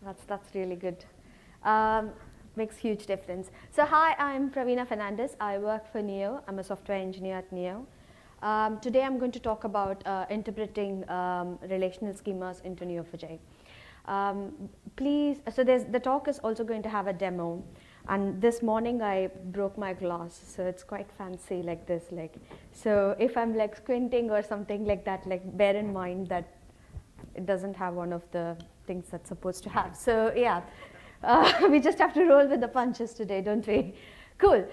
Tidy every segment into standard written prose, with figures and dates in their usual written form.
That's really good. Um, Makes huge difference. So hi, I'm Praveena Fernandes. I work for Neo. I'm a software engineer at Neo. Today I'm going to talk about interpreting relational schemas into Neo4j. The talk is also going to have a demo. And this morning I broke my glass, so it's quite fancy like this. So if I'm like squinting or something like that, like bear in mind that it doesn't have one of the things that's supposed to have. So yeah, we just have to roll with the punches today, don't we? Cool.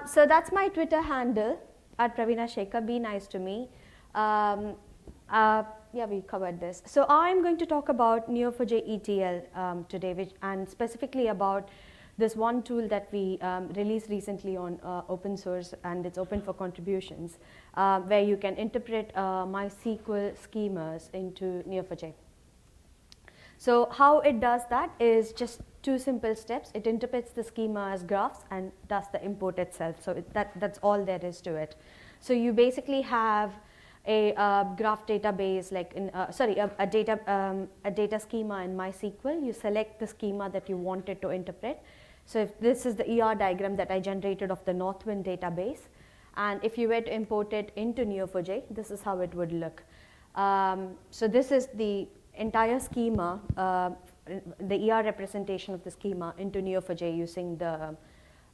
So that's my Twitter handle at Praveena Shekhar. Be nice to me. Yeah, we covered this. So I'm going to talk about Neo4j ETL today, and specifically about this one tool that we released recently on open source, and it's open for contributions, where you can interpret MySQL schemas into Neo4j. So how it does that is just two simple steps. It interprets the schema as graphs and does the import itself. So that's all there is to it. So you basically have a graph database, like a data schema in MySQL. You select the schema that you wanted to interpret. So if this is the ER diagram that I generated of the Northwind database, and if you were to import it into Neo4j, this is how it would look. So this is the entire schema, the ER representation of the schema into Neo4j using the,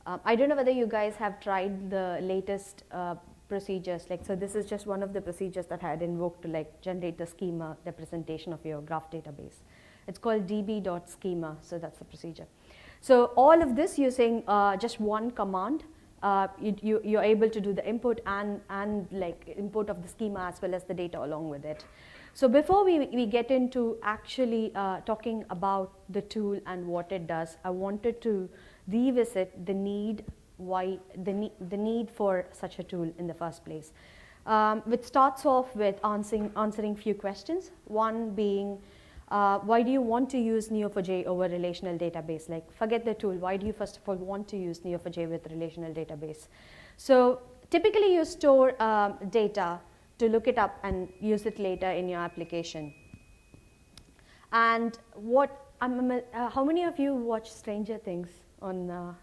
I don't know whether you guys have tried the latest procedures. So this is just one of the procedures that I had invoked to generate the schema representation of your graph database. It's called db.schema, so that's the procedure. So all of this using just one command, you're able to do the input and import of the schema as well as the data along with it. So before we get into actually talking about the tool and what it does, I wanted to revisit the need for such a tool in the first place, which starts off with answering few questions. One being, why do you want to use Neo4j over relational database? Forget the tool. Why do you first of all want to use Neo4j with relational database? So typically you store data to look it up and use it later in your application. And how many of you watch Stranger Things on?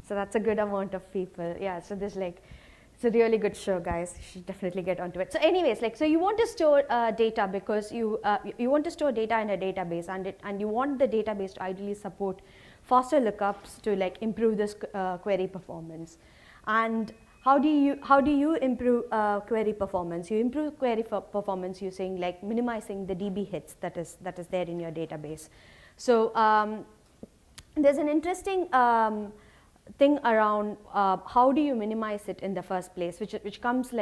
So that's a good amount of people. Yeah. So there's it's a really good show, guys. You should definitely get onto it. So anyways, so you want to store data because you want to store data in a database, and you want the database to ideally support faster lookups to improve this query performance. And how do you improve query performance? You improve query performance using minimizing the DB hits that is there in your database. So there's an interesting thing around how do you minimize it in the first place, which comes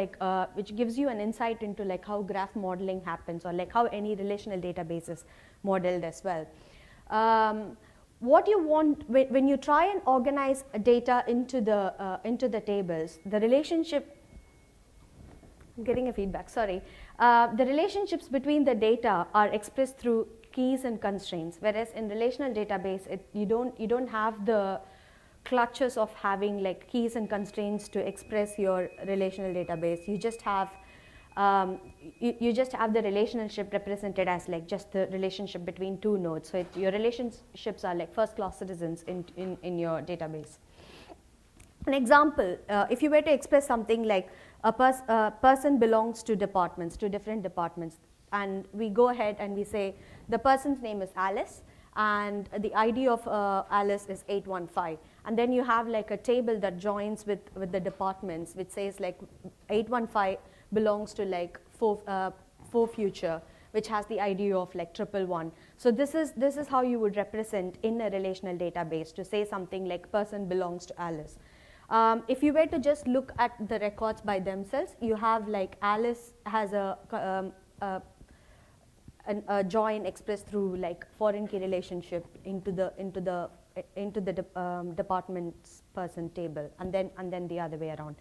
which gives you an insight into how graph modeling happens, or how any relational database is modeled as well. What you want when you try and organize data into the tables, the relationship. I'm getting a feedback. Sorry. The relationships between the data are expressed through keys and constraints, whereas in relational database, you don't have the clutches of having keys and constraints to express your relational database. You just have the relationship represented as just the relationship between two nodes. So your relationships are first class citizens in your database. An example, if you were to express something like a person belongs to different departments, and we go ahead and we say the person's name is Alice, and the ID of Alice is 815. And then you have a table that joins with the departments, which says 815 belongs to 4 future, which has the ID of 111. So this is how you would represent in a relational database to say something like person belongs to Alice. If you were to just look at the records by themselves, you have Alice has a join expressed through foreign key relationship into the department's person table, and then the other way around.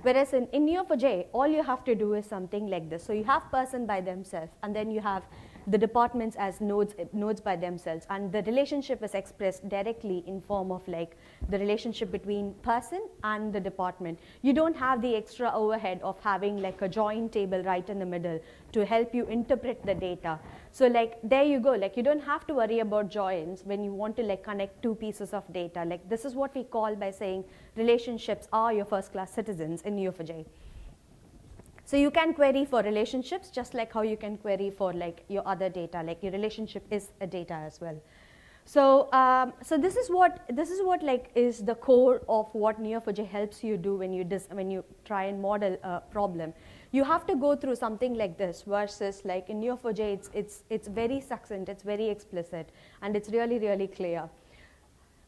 Whereas in Neo4j, all you have to do is something like this. So you have person by themselves, and then you have the departments as nodes by themselves, and the relationship is expressed directly in form of like the relationship between person and the department. You don't have the extra overhead of having like a join table right in the middle to help you interpret the data. So like there you go, like you don't have to worry about joins when you want to like connect two pieces of data. Like this is what we call by saying relationships are your first class citizens in Neo4j. So you can query for relationships just like how you can query for like your other data, like your relationship is a data as well. So, so this is what like is the core of what Neo4j helps you do when you try and model a problem. You have to go through something like this versus like in Neo4j it's very succinct, it's very explicit, and it's really clear.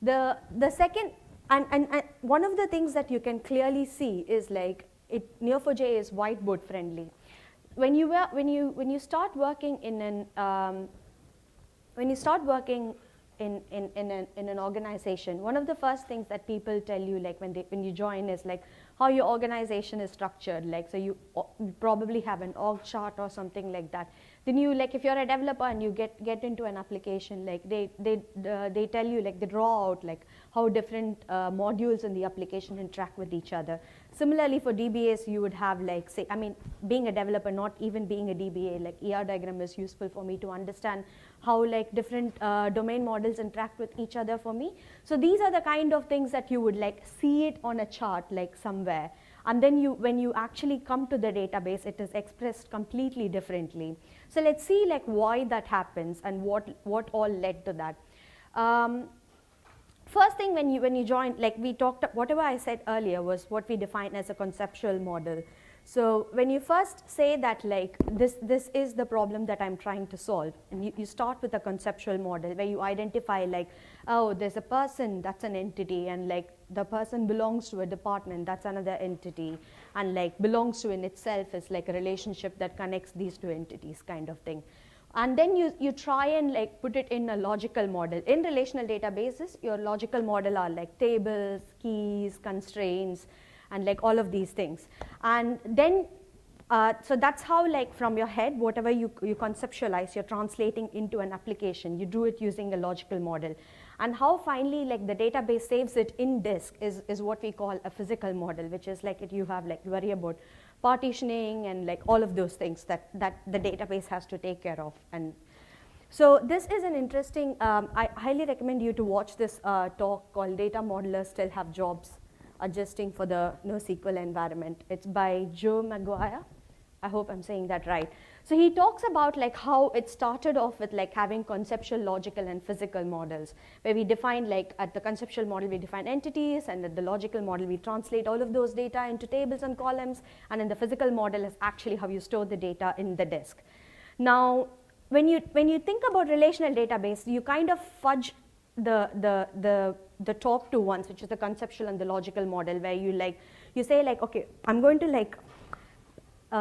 The second and one of the things that you can clearly see is like Neo4j is whiteboard friendly. When you start working in an in an organization, one of the first things that people tell you like when you join is like how your organization is structured. Like so you probably have an org chart or something like that. Then you like if you're a developer and you get into an application, like they tell you like they draw out like how different modules in the application interact with each other. Similarly for DBAs you would have like say, I mean being a developer, not even being a DBA, like ER diagram is useful for me to understand how like different domain models interact with each other for me. So these are the kind of things that you would like see it on a chart like somewhere, and then when you actually come to the database it is expressed completely differently. So let's see like why that happens and what all led to that. First thing when you join, like we talked, whatever I said earlier was what we define as a conceptual model. So when you first say that like this is the problem that I'm trying to solve, and you start with a conceptual model where you identify like, oh, there's a person, that's an entity, and like the person belongs to a department, that's another entity, and like belongs to in itself is like a relationship that connects these two entities kind of thing. And then you try and like put it in a logical model. In relational databases, your logical model are like tables, keys, constraints, and like all of these things. And then, so that's how like from your head, whatever you conceptualize, you're translating into an application. You do it using a logical model. And how finally like the database saves it in disk is what we call a physical model, which is like you have like worry about partitioning and like all of those things that the database has to take care of. And so this is an interesting, I highly recommend you to watch this talk called Data Modelers Still Have Jobs, Adjusting for the NoSQL Environment. It's by Joe McGuire. I hope I'm saying that right. So he talks about like how it started off with like having conceptual, logical, and physical models, where we define like at the conceptual model we define entities, and at the logical model we translate all of those data into tables and columns, and in the physical model is actually how you store the data in the disk. Now, when you think about relational database, you kind of fudge the top two ones, which is the conceptual and the logical model, where you say like, okay, I'm going to like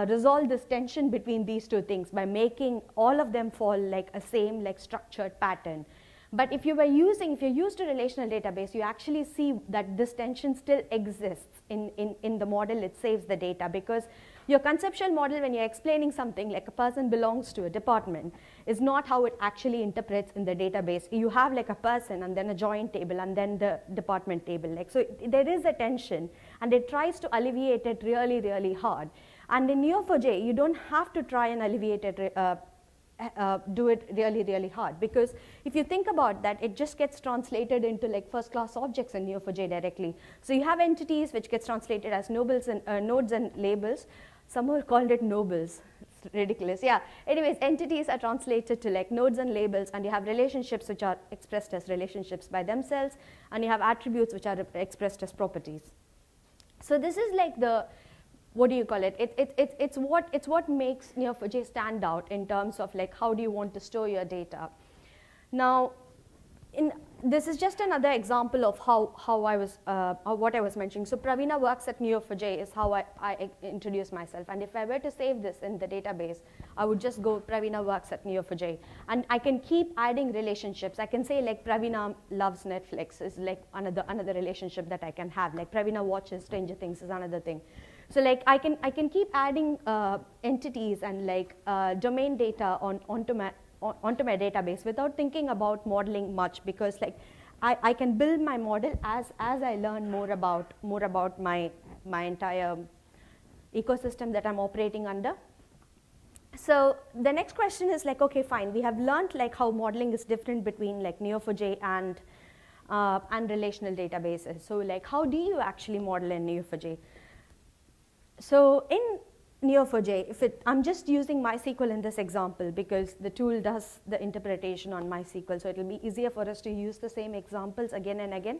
resolve this tension between these two things by making all of them fall like a same like structured pattern. But if you're used a relational database, you actually see that this tension still exists in the model. It saves the data, because your conceptual model, when you're explaining something like a person belongs to a department, is not how it actually interprets in the database. You have like a person and then a joint table and then the department table. Like, so there is a tension, and it tries to alleviate it really hard. And in Neo4j, you don't have to try and alleviate it, do it really hard, because if you think about that, it just gets translated into like first class objects in Neo4j directly. So you have entities which gets translated as nodes and labels. Someone called it nobles. It's ridiculous. Yeah. Anyways, entities are translated to like nodes and labels, and you have relationships which are expressed as relationships by themselves, and you have attributes which are expressed as properties. So this is like the, what do you call it? It's what makes Neo4j stand out in terms of like how do you want to store your data. Now, this is just another example of how I was what I was mentioning. So Praveena works at Neo4j is how I introduce myself. And if I were to save this in the database, I would just go Praveena works at Neo4j, and I can keep adding relationships. I can say like Praveena loves Netflix is like another relationship that I can have. Like Praveena watches Stranger Things is another thing. So like I can keep adding entities and like domain data onto onto my database without thinking about modeling much, because like I can build my model as I learn more about my entire ecosystem that I'm operating under. So the next question is like, okay, fine, we have learned like how modeling is different between like Neo4j and relational databases. So like, how do you actually model in Neo4j? So in Neo4j, I'm just using MySQL in this example because the tool does the interpretation on MySQL, so it will be easier for us to use the same examples again and again.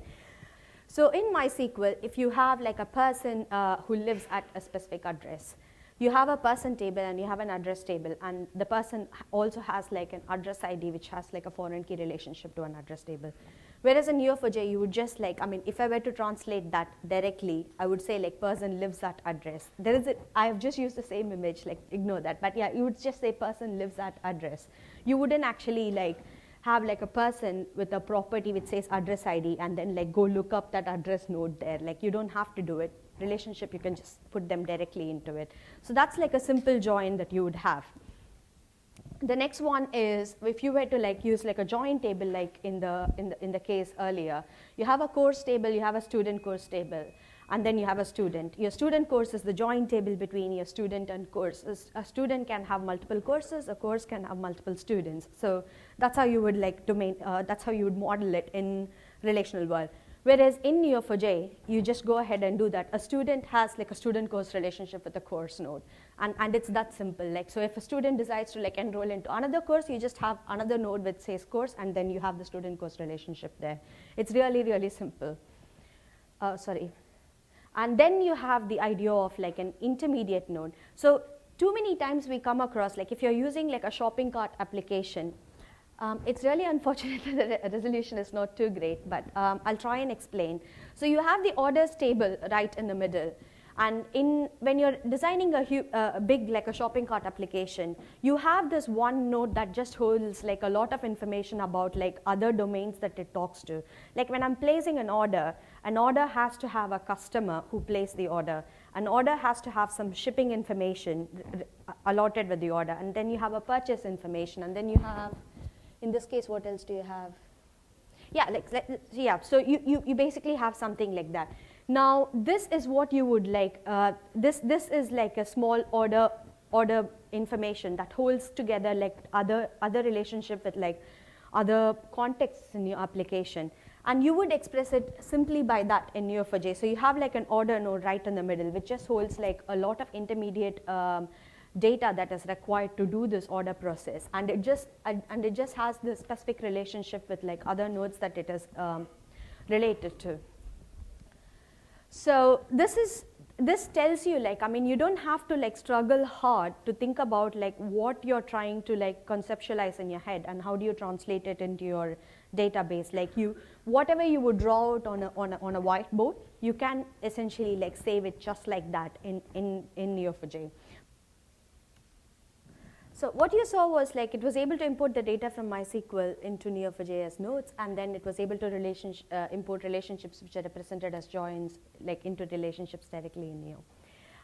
So in MySQL, if you have like a person who lives at a specific address, you have a person table and you have an address table, and the person also has like an address ID which has like a foreign key relationship to an address table. Whereas in Neo4j, you would just like, I mean, if I were to translate that directly, I would say like person lives at address. I have just used the same image, like ignore that. But yeah, you would just say person lives at address. You wouldn't actually like have like a person with a property which says address ID and then like go look up that address node there. Like you don't have to do it. Relationship, you can just put them directly into it. So that's like a simple join that you would have. The next one is if you were to like use like a join table, like in the case earlier, you have a course table, you have a student course table, and then you have a student. Your student course is the join table between your student and course. A student can have multiple courses, a course can have multiple students. So that's how you would like that's how you would model it in relational world. Whereas in Neo4j, you just go ahead and do that. A student has like a student course relationship with a course node, and it's that simple. Like, so if a student decides to like enroll into another course, you just have another node which says course, and then you have the student course relationship there. It's really, really simple. And then you have the idea of like an intermediate node. So too many times we come across, like if you're using like a shopping cart application, it's really unfortunate that the resolution is not too great, but I'll try and explain. So you have the orders table right in the middle. And when you're designing a big, like a shopping cart application, you have this one node that just holds like a lot of information about like other domains that it talks to. Like when I'm placing an order has to have a customer who placed the order. An order has to have some shipping information allotted with the order. And then you have a purchase information. And then you have, in this case, what else do you have? Yeah, so you basically have something like that. Now, this is what you would like, this is like a small order information that holds together like other relationship with like other contexts in your application. And you would express it simply by that in Neo4j. So you have like an order node right in the middle, which just holds like a lot of intermediate data that is required to do this order process, and it just has the specific relationship with like other nodes that it is related to. So this tells you like, I mean, you don't have to like struggle hard to think about like what you're trying to like conceptualize in your head and how do you translate it into your database. Like whatever you would draw out on a whiteboard, you can essentially like save it just like that in Neo4j. So what you saw was like it was able to import the data from MySQL into Neo4j as nodes, and then it was able to import relationships which are represented as joins like into relationships directly in Neo.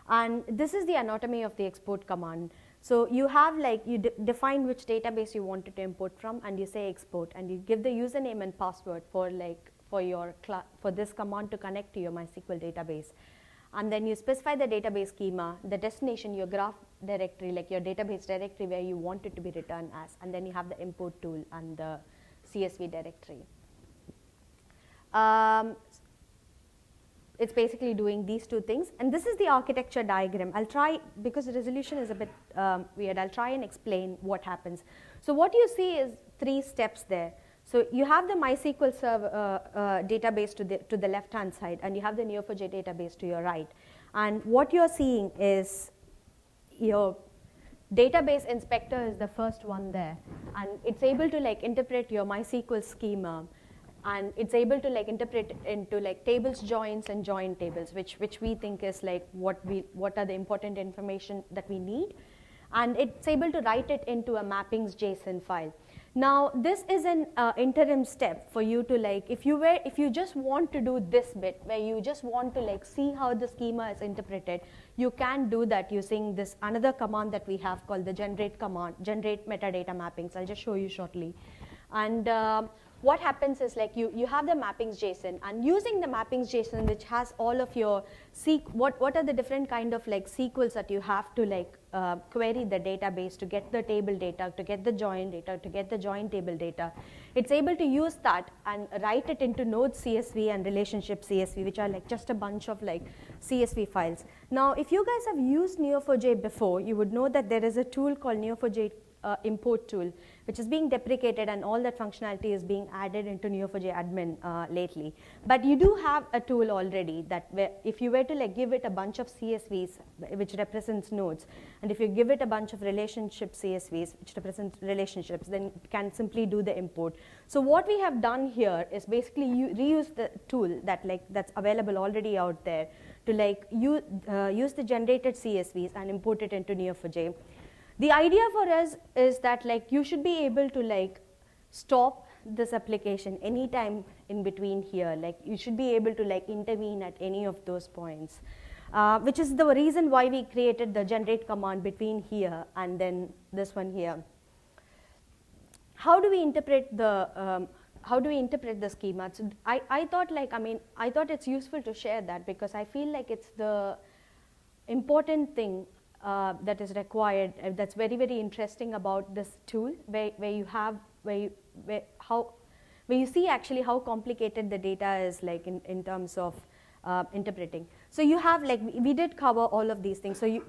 And this is the anatomy of the export command. So you have like, you define which database you wanted to import from, and you say export, and you give the username and password for this command to connect to your MySQL database. And then you specify the database schema, the destination, your graph directory, like your database directory where you want it to be returned as, and then you have the import tool and the CSV directory. It's basically doing these two things, and this is the architecture diagram. I'll try, because the resolution is a bit weird, I'll try and explain what happens. So what you see is 3 steps there. So you have the MySQL server database to the left-hand side, and you have the Neo4j database to your right. And what you're seeing is your database inspector is the first one there, and it's able to like interpret your MySQL schema, and it's able to like interpret into like tables, joins, and join tables, which we think is like what are the important information that we need. and it's able to write it into a mappings JSON file. Now this is an interim step for you to like, if you just want to do this bit where you just want to like see how the schema is interpreted, you can do that using this another command that we have called the generate command, generate metadata mappings. I'll just show you shortly. And what happens is like you have the mappings JSON, and using the mappings JSON, which has all of your what are the different kind of like SQLs that you have to like query the database to get the table data, to get the join data, to get the join table data. It's able to use that and write it into nodes CSV and relationship CSV, which are like just a bunch of like CSV files. Now, if you guys have used Neo4j before, you would know that there is a tool called Neo4j import tool, which is being deprecated, and all that functionality is being added into Neo4j admin lately. But you do have a tool already that where if you were to like give it a bunch of CSVs which represents nodes, and if you give it a bunch of relationship CSVs which represent relationships, then it can simply do the import. So what we have done here is basically reuse the tool that's available already out there to like use the generated CSVs and import it into Neo4j. The idea for us is that like you should be able to like stop this application anytime in between here. Like you should be able to like intervene at any of those points, which is the reason why we created the generate command between here and then this one here. How do we interpret the schema? So I thought it's useful to share that because I feel like it's the important thing that is required, that's very, very interesting about this tool, where you see actually how complicated the data is like in terms of interpreting. So you have like, we did cover all of these things. So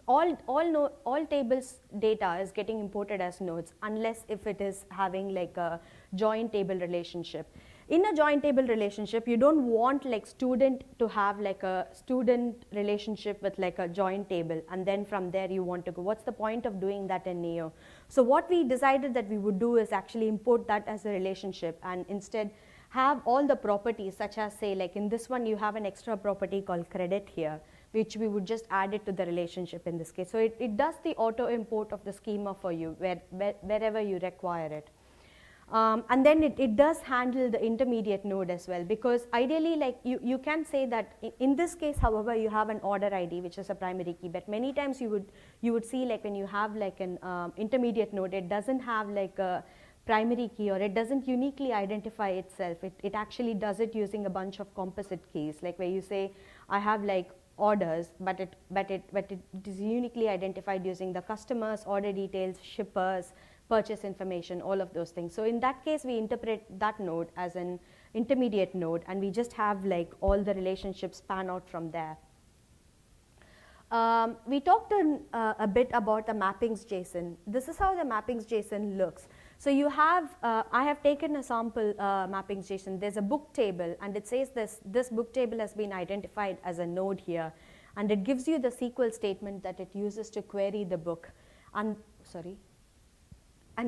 all tables data is getting imported as nodes, unless if it is having like a join table relationship. In a join table relationship, you don't want like student to have like a student relationship with like a join table, and then from there you want to go. What's the point of doing that in Neo? So what we decided that we would do is actually import that as a relationship, and instead have all the properties, such as say like in this one you have an extra property called credit here, which we would just add it to the relationship in this case. So it does the auto import of the schema for you wherever you require it. And then it does handle the intermediate node as well, because ideally like you can say that in this case, however, you have an order ID which is a primary key, but many times you would see like when you have like an intermediate node, it doesn't have like a primary key, or it doesn't uniquely identify itself. It actually does it using a bunch of composite keys, like where you say I have like orders, but it is uniquely identified using the customers, order details, shippers, purchase information, all of those things. So in that case, we interpret that node as an intermediate node, and we just have like all the relationships span out from there. We talked a bit about the mappings JSON. This is how the mappings JSON looks. So you have, I have taken a sample mappings JSON. There's a book table, and it says this book table has been identified as a node here, and it gives you the SQL statement that it uses to query the book. And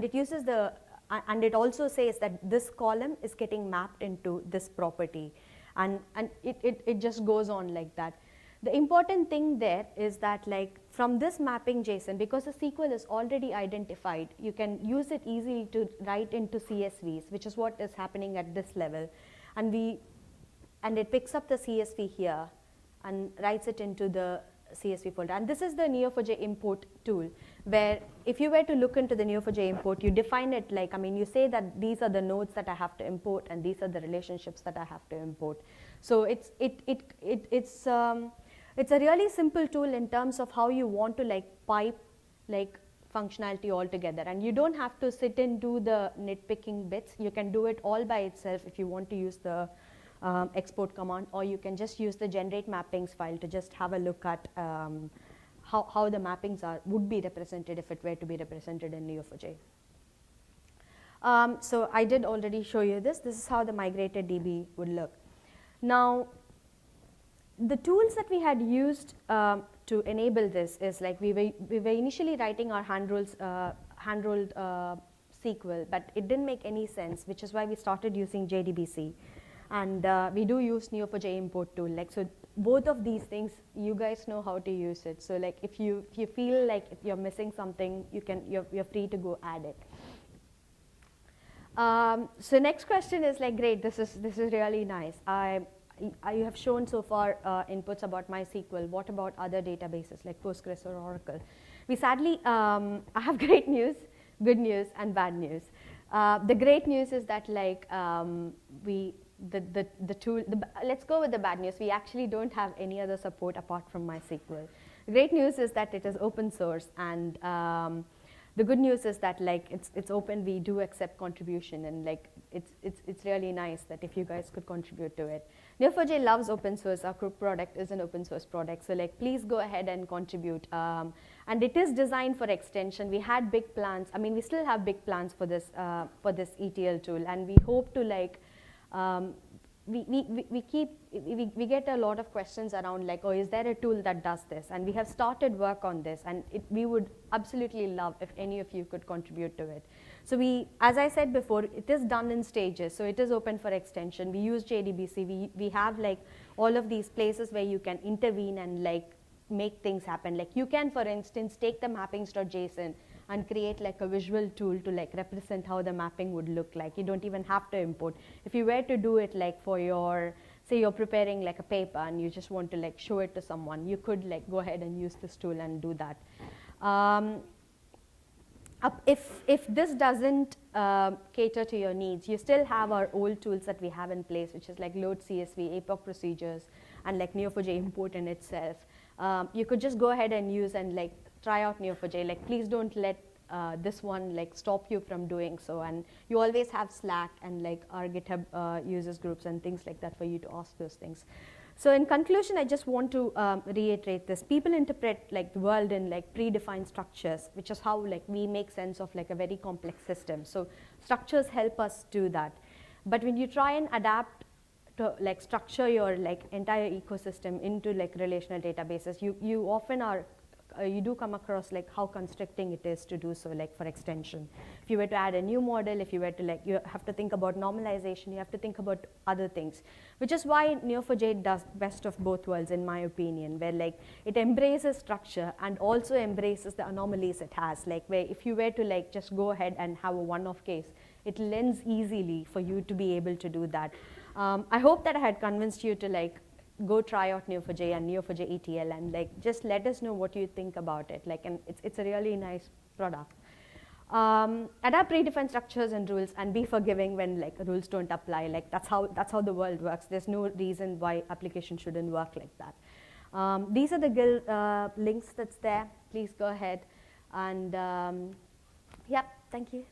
it uses and it also says that this column is getting mapped into this property, and it just goes on like that. The important thing there is that like from this mapping JSON, because the SQL is already identified, you can use it easily to write into CSVs, which is what is happening at this level, and it picks up the CSV here and writes it into the CSV folder. And this is the Neo4j import tool, where if you were to look into the Neo4j import, you define it like, you say that these are the nodes that I have to import, and these are the relationships that I have to import. So it's a really simple tool in terms of how you want to like pipe like functionality all together, and you don't have to sit and do the nitpicking bits. You can do it all by itself if you want to use the export command, or you can just use the generate mappings file to just have a look at how the mappings would be represented if it were to be represented in Neo4j. So I did already show you this. This is how the migrated DB would look. Now, the tools that we had used to enable this is like we were initially writing our hand-rolled SQL, but it didn't make any sense, which is why we started using JDBC. And we do use Neo4j import tool. Like, so both of these things, you guys know how to use it. So like if you feel like you're missing something, you're free to go add it. So next question is like, great, this is really nice. You have shown so far inputs about MySQL. What about other databases like Postgres or Oracle? We sadly, I have great news, good news, and bad news. The great news is that like the tool. Let's go with the bad news. We actually don't have any other support apart from MySQL. The great news is that it is open source, and the good news is that like it's open. We do accept contribution, and like it's really nice that if you guys could contribute to it. Neo4j loves open source. Our group product is an open source product, so like please go ahead and contribute. And it is designed for extension. We had big plans. I mean, we still have big plans for this ETL tool, and we hope to like. We get a lot of questions around like, oh, is there a tool that does this? And we have started work on this, and we would absolutely love if any of you could contribute to it. So as I said before, it is done in stages, so it is open for extension. We use JDBC. We have like all of these places where you can intervene and like make things happen. Like you can, for instance, take the mappings.json and create like a visual tool to like represent how the mapping would look like. You don't even have to import. If you were to do it like for your, say you're preparing like a paper and you just want to like show it to someone, you could like go ahead and use this tool and do that. If this doesn't cater to your needs, you still have our old tools that we have in place, which is like load CSV, APOC procedures, and like Neo4j import in itself. You could just go ahead and use and like try out Neo4j. Like please don't let this one like stop you from doing so. And you always have Slack and like our GitHub users groups and things like that for you to ask those things. So in conclusion, I just want to reiterate this. People interpret like the world in like predefined structures, which is how like we make sense of like a very complex system. So structures help us do that. But when you try and adapt to like structure your like entire ecosystem into like relational databases, you often are you do come across like how constricting it is to do so, like for extension. If you were to add a new model, if you were to like, you have to think about normalization, you have to think about other things, which is why Neo4j does best of both worlds in my opinion, where like it embraces structure and also embraces the anomalies it has, like where if you were to like just go ahead and have a one-off case, it lends easily for you to be able to do that. I hope that I had convinced you to like go try out Neo4j and Neo4j ETL and like just let us know what you think about it. Like, and it's a really nice product. Adapt predefined structures and rules and be forgiving when like rules don't apply. Like that's how the world works. There's no reason why application shouldn't work like that. These are the guild links that's there. Please go ahead and yeah, thank you.